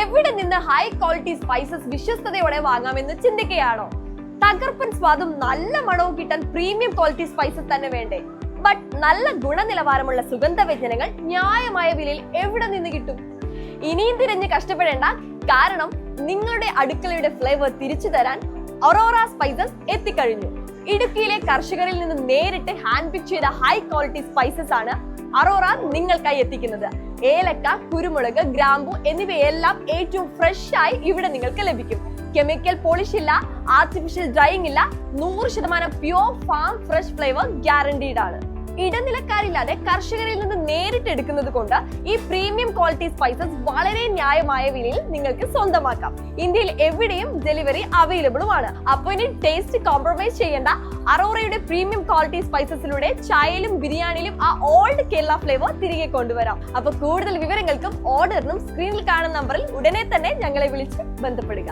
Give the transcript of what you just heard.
എവിടെ നിന്ന് high quality spices വിശ്വസ്തയോടെ വാങ്ങാമെന്ന് ചിന്തിക്കുകയാണോ? തകർപ്പൻ സ്വാദും നല്ല മണവും കിട്ടാൻ പ്രീമിയം ക്വാളിറ്റി സ്പൈസസ് തന്നെ വേണ്ടേ? ബട്ട് നല്ല ഗുണനിലവാരമുള്ള സുഗന്ധവ്യഞ്ജനങ്ങൾ ന്യായമായ വിലയിൽ എവിടെ നിന്ന് കിട്ടും? ഇനിയും തിരഞ്ഞ് കഷ്ടപ്പെടേണ്ട, കാരണം നിങ്ങളുടെ അടുക്കളയുടെ ഫ്ലേവർ തിരിച്ചു തരാൻ അറോറ സ്പൈസസ് എത്തിക്കഴിഞ്ഞു. ഇടുക്കിയിലെ കർഷകരിൽ നിന്ന് നേരിട്ട് ഹാൻഡ് പിക്ക് ചെയ്ത ഹൈ ക്വാളിറ്റി സ്പൈസസ് ആണ് അറോറ നിങ്ങൾക്കായി എത്തിക്കുന്നത്. ഏലക്ക, കുരുമുളക്, ഗ്രാമ്പു എന്നിവയെല്ലാം ഏറ്റവും ഫ്രഷ് ആയി ഇവിടെ നിങ്ങൾക്ക് ലഭിക്കും. കെമിക്കൽ പോളിഷ് ഇല്ല, ആർട്ടിഫിഷ്യൽ ഡ്രൈയിങ് ഇല്ല, 100% pure farm fresh flavour guaranteed ആണ്. ഇടനിലക്കാരില്ലാതെ കർഷകരിൽ നിന്ന് നേരിട്ട് എടുക്കുന്നത് കൊണ്ട് ഈ പ്രീമിയം ക്വാളിറ്റി സ്പൈസസ് വളരെ ന്യായമായ വിലയിൽ നിങ്ങൾക്ക് സ്വന്തമാക്കാം. ഇന്ത്യയിൽ എവിടെയും ഡെലിവറി അവൈലബിളുമാണ്. അപ്പോൾ ഇനി ടേസ്റ്റ് കോംപ്രമൈസ് ചെയ്യേണ്ട. അറോറയുടെ പ്രീമിയം ക്വാളിറ്റി സ്പൈസസിലൂടെ ചായയിലും ബിരിയാണിയിലും ആ ഓൾഡ് കേരള ഫ്ലേവർ തിരികെ കൊണ്ടുവരാം. അപ്പൊ കൂടുതൽ വിവരങ്ങൾക്കും ഓർഡറിനും സ്ക്രീനിൽ കാണുന്ന നമ്പറിൽ ഉടനെ തന്നെ ഞങ്ങളെ വിളിച്ച് ബന്ധപ്പെടുക.